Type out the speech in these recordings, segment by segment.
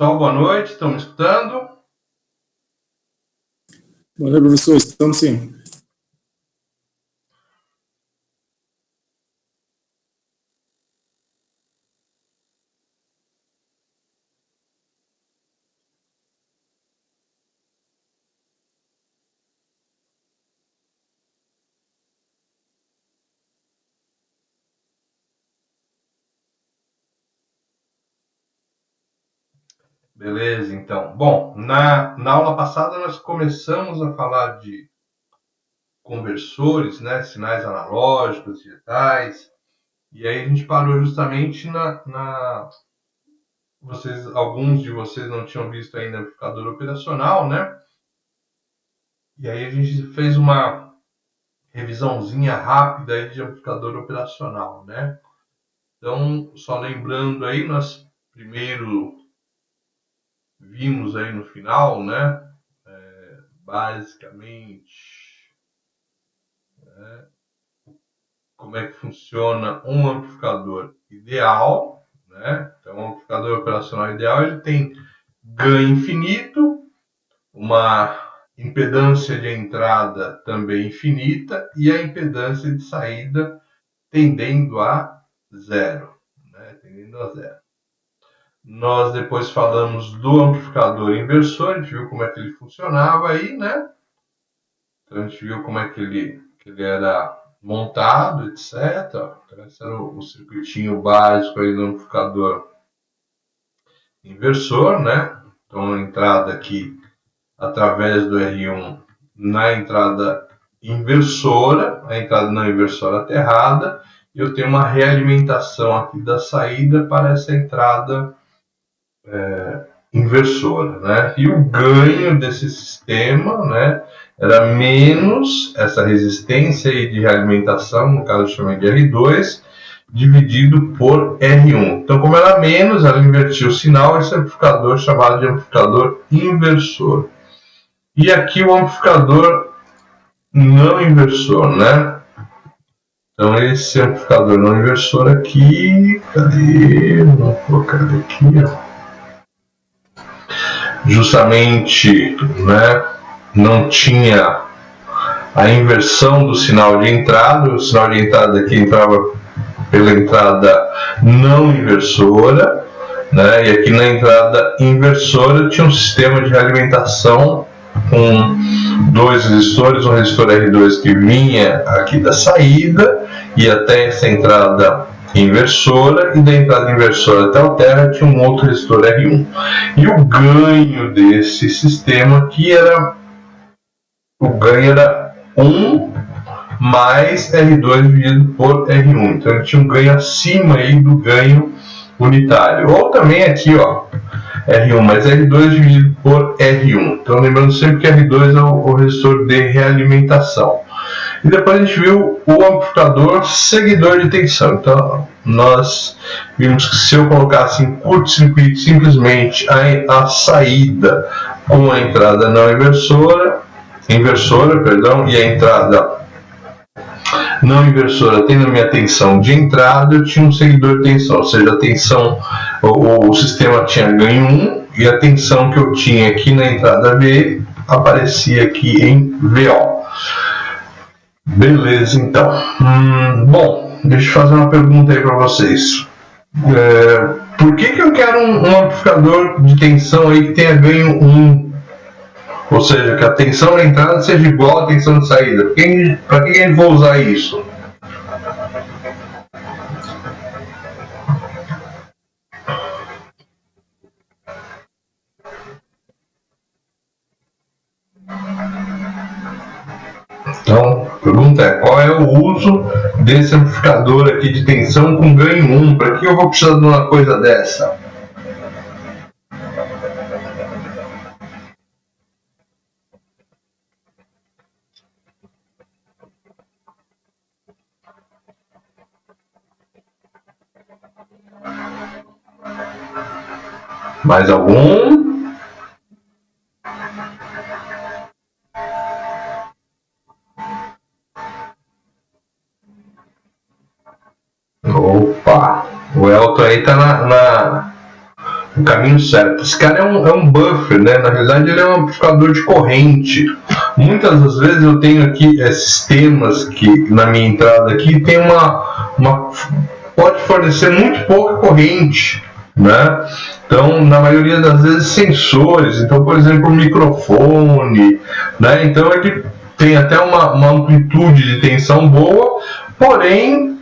Pessoal, boa noite, estão me escutando? Boa noite, professor, estamos sim. Beleza, então. Bom, na aula passada nós começamos a falar de conversores, né, sinais analógicos, digitais, e aí a gente parou justamente alguns de vocês não tinham visto ainda o amplificador operacional, né? E aí a gente fez uma revisãozinha rápida aí de amplificador operacional, né? Então, só lembrando aí, nós primeiro vimos aí no final, né? Basicamente, como é que funciona um amplificador ideal, né? Então, um amplificador operacional ideal, ele tem ganho infinito, uma impedância de entrada também infinita e a impedância de saída tendendo a zero, né? Tendendo a zero. Nós depois falamos do amplificador inversor, a gente viu como é que ele funcionava aí, né? Então a gente viu como é que ele era montado, etc. Então, esse era o circuitinho básico aí do amplificador inversor, né? Então a entrada aqui através do R1 na entrada inversora, a entrada não inversora aterrada, e eu tenho uma realimentação aqui da saída para essa entrada inversora, né? E o ganho desse sistema, né, era menos essa resistência aí de realimentação, no caso eu chamei de R2, dividido por R1. Então, como era menos, ela invertia o sinal, esse amplificador chamado de amplificador inversor. E aqui o amplificador não inversor, né? Então, esse amplificador não inversor aqui, cadê? Vou colocar aqui, ó. Justamente, né, não tinha a inversão do sinal de entrada, o sinal de entrada aqui entrava pela entrada não inversora, né, e aqui na entrada inversora tinha um sistema de realimentação com dois resistores, um resistor R2 que vinha aqui da saída e até essa entrada inversora, e da entrada inversora até o terra tinha um outro resistor R1. E o ganho desse sistema aqui era 1 mais R2 dividido por R1. Então ele tinha um ganho acima aí do ganho unitário. Ou também aqui, ó, R1 mais R2 dividido por R1. Então lembrando sempre que R2 é o resistor de realimentação. E depois a gente viu o amplificador seguidor de tensão. Então nós vimos que se eu colocasse em curto-circuito simplesmente a saída com a entrada não inversora, e a entrada não inversora tendo a minha tensão de entrada, eu tinha um seguidor de tensão, ou seja, a tensão, o sistema tinha ganho 1 e a tensão que eu tinha aqui na entrada V aparecia aqui em VO. Beleza, então. Bom, deixa eu fazer uma pergunta aí para vocês. Por que eu quero um amplificador de tensão aí que tenha ganho 1? Ou seja, que a tensão na entrada seja igual à tensão de saída. Para que eu vou usar isso? Então, a pergunta é, qual é o uso desse amplificador aqui de tensão com ganho 1? Para que eu vou precisar de uma coisa dessa? Mais algum? Opa! O Elton aí tá o caminho certo. Esse cara é um buffer, né? Na realidade ele é um amplificador de corrente. Muitas das vezes eu tenho aqui sistemas que na minha entrada aqui tem pode fornecer muito pouca corrente, né? Então, na maioria das vezes, sensores. Então, por exemplo, o microfone, né? Então, ele tem até uma amplitude de tensão boa, porém,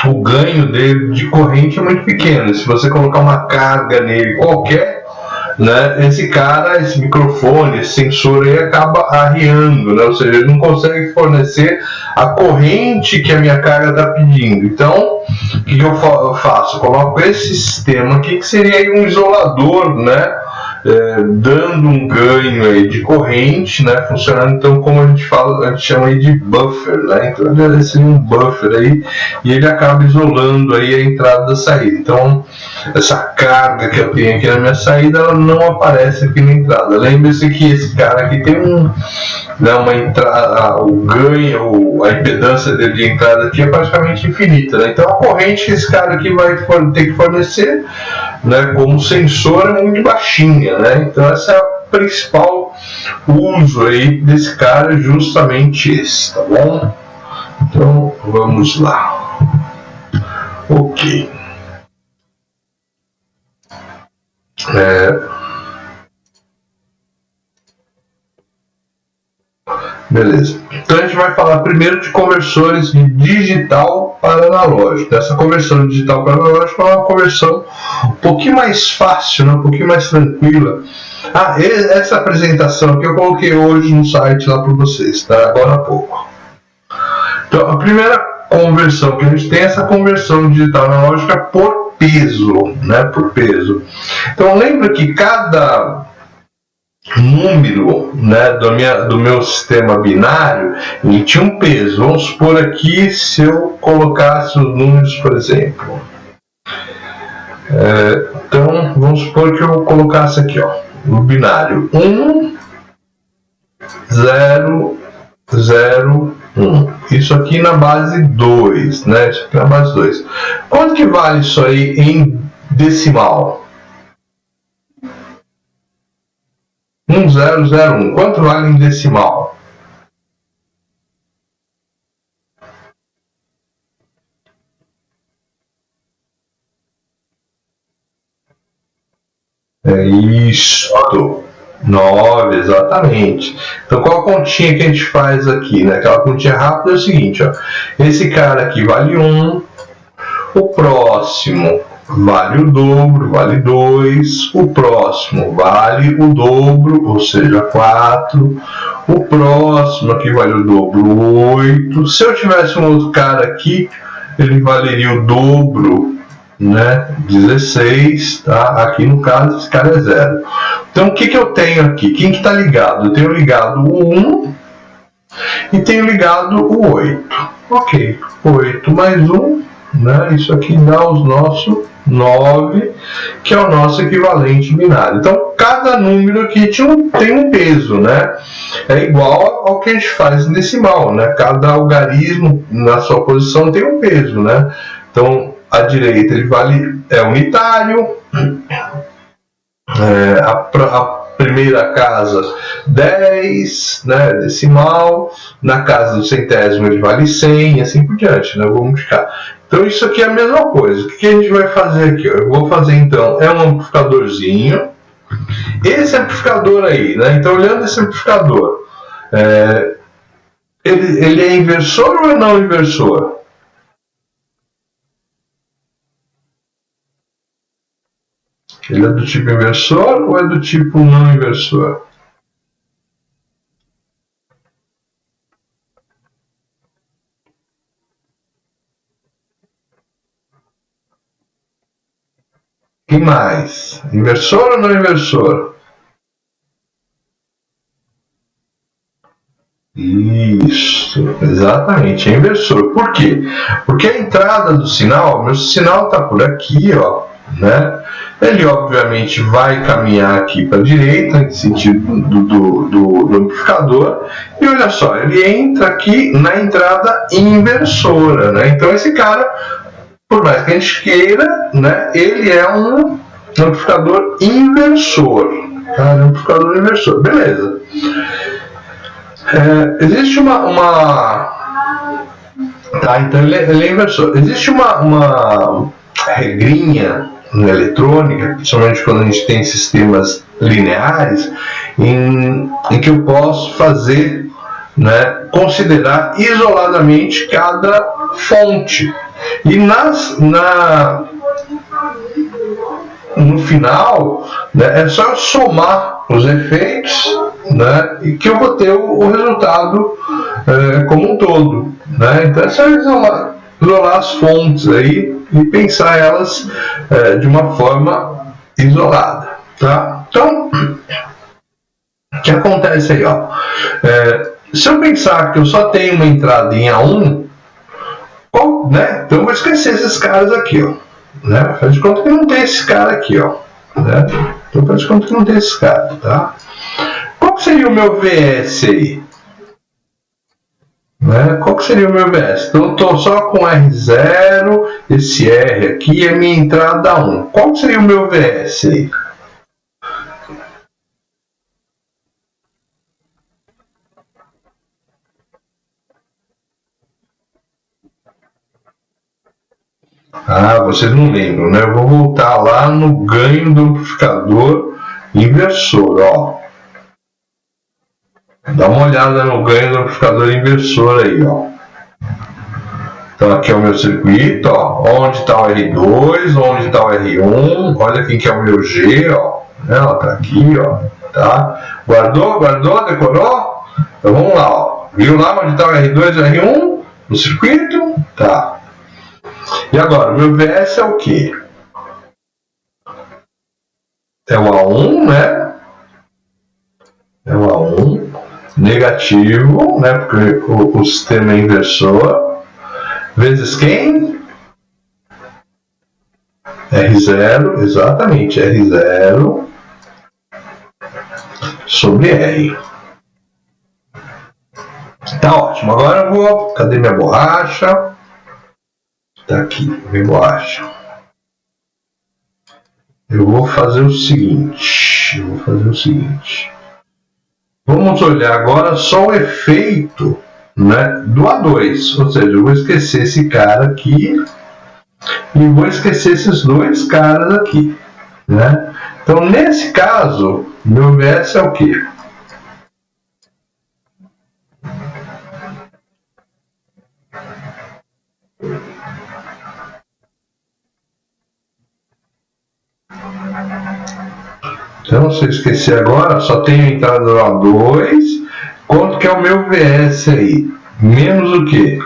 o ganho dele de corrente é muito pequeno. Se você colocar uma carga nele qualquer, né, esse microfone, esse sensor aí acaba arriando, né? Ou seja, ele não consegue fornecer a corrente que a minha carga está pedindo. Então, o que eu faço? Eu coloco esse sistema aqui, que seria aí um isolador, né? Dando um ganho aí de corrente, né, funcionando então como a gente chama aí de buffer, né, então ele seria um buffer aí e ele acaba isolando aí a entrada da saída. Então essa carga que eu tenho aqui na minha saída, ela não aparece aqui na entrada. Lembre-se que esse cara aqui tem uma entrada, o ganho, a impedância dele de entrada aqui é praticamente infinita, né? Então a corrente que esse cara aqui vai ter que fornecer, né, como sensor é muito baixinha, né? Então esse é o principal uso aí desse cara, justamente esse, tá bom? Então vamos lá. Ok. Beleza. Então a gente vai falar primeiro de conversores de digital para analógico. Essa conversão de digital para analógico é uma conversão um pouquinho mais fácil, né? Um pouquinho mais tranquila. Essa apresentação que eu coloquei hoje no site lá para vocês, tá? Agora há pouco. Então a primeira conversão que a gente tem é essa conversão digital analógica por peso, né? Por peso. Então lembra que cada número, né, do meu sistema binário, ele tinha um peso. Vamos supor aqui, se eu colocasse os números, por exemplo, então vamos supor que eu colocasse aqui, ó, o binário 1, 0, 0, 1. Isso aqui na base 2, né? Isso aqui na base 2. Quanto que vale isso aí em decimal? 1001. Quanto vale em decimal? É isto. 9, exatamente. Então qual a continha que a gente faz aqui, né? Aquela continha rápida é o seguinte, ó. Esse cara aqui vale 1, o próximo vale o dobro, vale 2, o próximo vale o dobro, ou seja, 4, o próximo aqui vale o dobro, 8. Se eu tivesse um outro cara aqui, ele valeria o dobro, né? 16, tá? Aqui no caso esse cara é 0. Então o que eu tenho aqui? Quem que está ligado? Eu tenho ligado o 1 e tenho ligado o 8. Ok, 8 mais 1, né? Isso aqui dá os nossos 9, que é o nosso equivalente binário. Então cada número aqui tem um peso, né? É igual ao que a gente faz em decimal, né? Cada algarismo na sua posição tem um peso, né? Então à direita ele é unitário, a primeira casa 10, né, decimal, na casa do centésimo ele vale 100 e assim por diante, né? Eu vou multiplicar. Então isso aqui é a mesma coisa. O que a gente vai fazer aqui? Eu vou fazer então, um amplificadorzinho. Esse amplificador aí, né? Então olhando esse amplificador, ele é inversor ou é não inversor? Ele é do tipo inversor ou é do tipo não inversor? Que mais? Inversor ou não inversor? Isso, exatamente, é inversor. Por quê? Porque a entrada do sinal, meu sinal está por aqui, ó, né? Ele obviamente vai caminhar aqui para a direita, no sentido do amplificador, e olha só, ele entra aqui na entrada inversora, né? Então esse cara por mais que a gente queira, né, ele é um amplificador inversor. Tá? Um amplificador inversor, beleza. Existe tá, então ele é inversor. Existe uma regrinha na eletrônica, principalmente quando a gente tem sistemas lineares, em que eu posso fazer, né, considerar isoladamente cada fonte. E no final, né, é só eu somar os efeitos, né, e que eu vou ter o resultado como um todo. Né? Então é só isolar as fontes aí e pensar elas de uma forma isolada. Tá? Então, o que acontece aí? Ó? Se eu pensar que eu só tenho uma entrada em A1, né? Então eu vou esquecer esses caras aqui. Ó. Né? Faz de conta que não tem esse cara aqui. Ó. Né? Então faz de conta que não tem esse cara. Tá? Qual que seria o meu VS aí? Né? Qual que seria o meu VS? Então eu estou só com R0, esse R aqui é minha entrada 1. Qual que seria o meu VS aí? Ah, vocês não lembram, né? Eu vou voltar lá no ganho do amplificador inversor, ó. Dá uma olhada no ganho do amplificador inversor aí, ó. Então aqui é o meu circuito, ó. Onde está o R2, onde está o R1, olha quem que é o meu G, ó. Ela tá aqui, ó. Tá? Guardou, decorou? Então vamos lá, ó. Viu lá onde está o R2 e o R1 no circuito? Tá. E agora, o meu VS é o quê? É o A1, né? É o A1 negativo, né? Porque o sistema é inversor. Vezes quem? R0, exatamente, R0 sobre R. Tá ótimo. Agora eu vou... Cadê minha borracha? Tá aqui, minha borracha. Eu vou fazer o seguinte. Vamos olhar agora só o efeito, né, do A2. Ou seja, eu vou esquecer esse cara aqui e vou esquecer esses dois caras aqui. Né? Então, nesse caso, meu VS é o quê? Então, se eu esquecer agora, só tenho a entrada do A2. Quanto que é o meu VS aí? Menos o quê?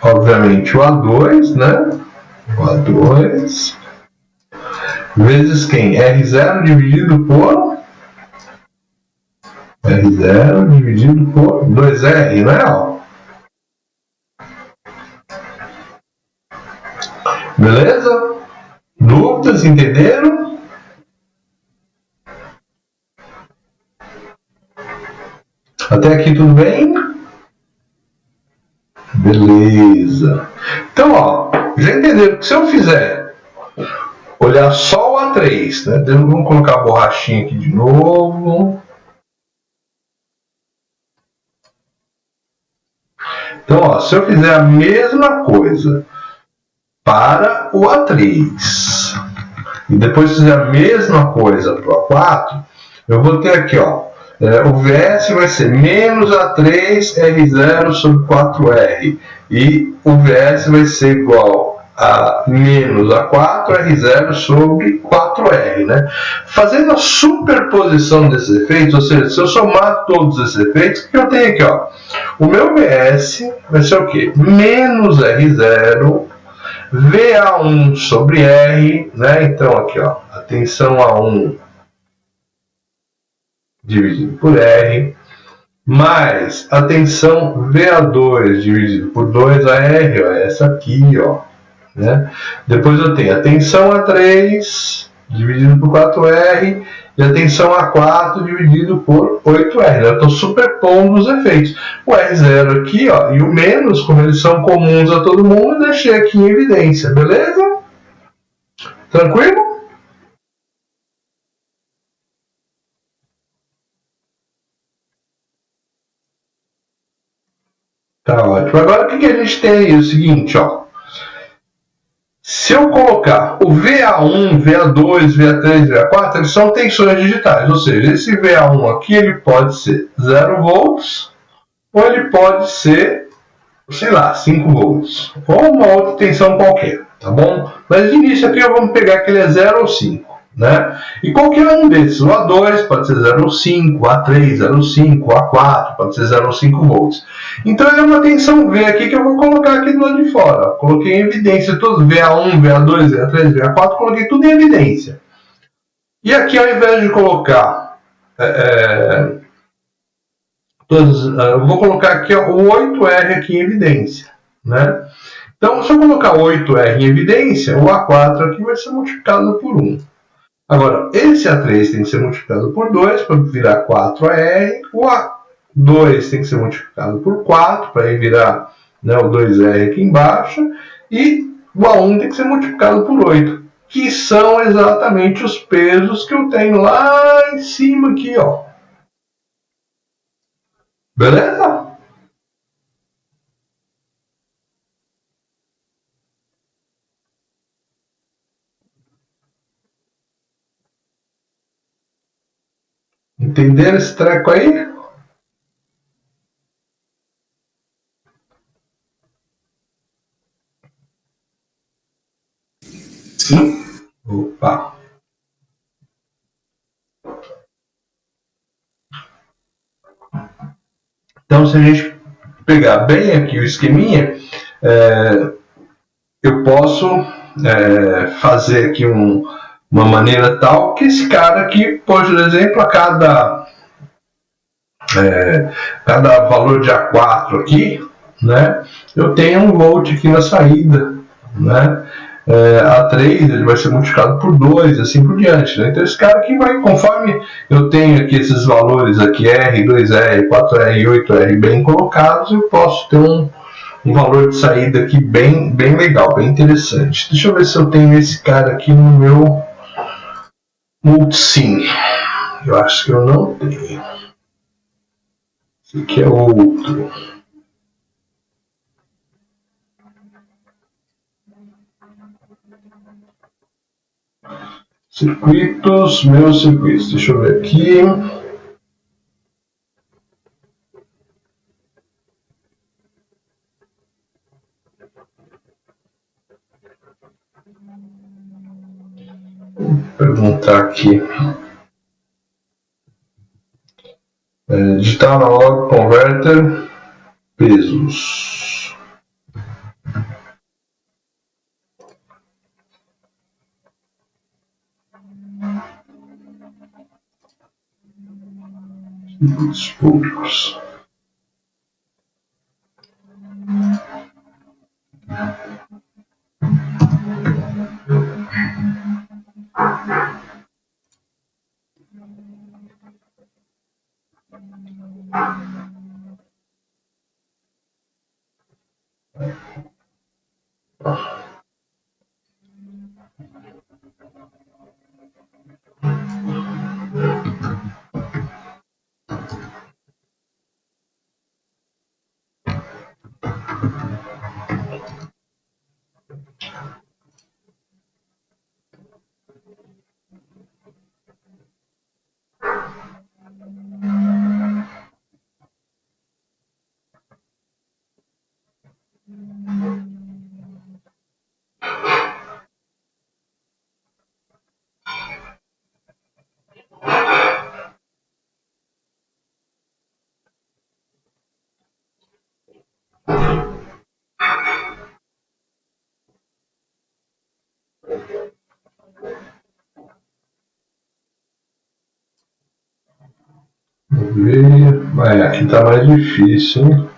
Obviamente o A2, né? O A2 vezes quem? R0 dividido por 2R, né? Beleza? Dúvidas? Entenderam? Até aqui tudo bem? Beleza. Então, ó, já entenderam que se eu fizer olhar só o A3, né? Vamos colocar a borrachinha aqui de novo. Então, ó, se eu fizer a mesma coisa para o A3 e depois fizer a mesma coisa para o A4, eu vou ter aqui, ó, o VS vai ser menos A3 R0 sobre 4R e o VS vai ser igual a menos A4 R0 sobre 4R, né? Fazendo a superposição desses efeitos, ou seja, se eu somar todos esses efeitos, o que eu tenho aqui, ó? O meu VS vai ser o quê? Menos R0 VA1 sobre R, né? Então aqui, ó, a tensão A1 dividido por R, mais a tensão VA2 dividido por 2AR, ó, essa aqui, ó, né? Depois eu tenho a tensão A3 dividido por 4R e a tensão A4 dividido por 8R. Eu estou superpondo os efeitos. O R0 aqui, ó, e o menos, como eles são comuns a todo mundo, eu deixei aqui em evidência, beleza? Tranquilo? Tá ótimo. Agora o que a gente tem aí? É o seguinte, ó. Se eu colocar o VA1, VA2, VA3, VA4, eles são tensões digitais, ou seja, esse VA1 aqui ele pode ser 0 volts ou ele pode ser, sei lá, 5 volts ou uma outra tensão qualquer, tá bom? Mas de início aqui vamos pegar que ele é 0 ou 5. Né? E qualquer um desses, o A2 pode ser 0,5, o A3 0,5, o A4 pode ser 0,5 volts. Então é uma tensão V aqui que eu vou colocar aqui do lado de fora. Coloquei em evidência todos, VA1, VA2, VA3, VA4, coloquei tudo em evidência. E aqui ao invés de colocar eu vou colocar aqui ó, o 8R aqui em evidência. Né? Então se eu colocar o 8R em evidência, o A4 aqui vai ser multiplicado por 1. Agora, esse A3 tem que ser multiplicado por 2 para virar 4AR. O A2 tem que ser multiplicado por 4 para virar, né, o 2R aqui embaixo. E o A1 tem que ser multiplicado por 8, que são exatamente os pesos que eu tenho lá em cima aqui, ó. Beleza? Entenderam esse treco aí? Sim. Opa. Então, se a gente pegar bem aqui o esqueminha, eu posso fazer aqui uma maneira tal que esse cara aqui, por exemplo, a cada valor de A4 aqui, né, eu tenho um volt aqui na saída, né, A3 ele vai ser multiplicado por 2, assim por diante, né? Então esse cara aqui vai, conforme eu tenho aqui esses valores aqui, R, 2R, 4R e 8R bem colocados, eu posso ter um valor de saída aqui bem legal, bem interessante. Deixa eu ver se eu tenho esse cara aqui no meu Multisim. Eu acho que eu não tenho. Esse aqui é outro. Circuitos, meus circuitos. Deixa eu ver aqui. Vou perguntar aqui. Digital Analog Converter, pesos. Circuitos públicos. Vamos ver. Aqui está mais difícil, hein?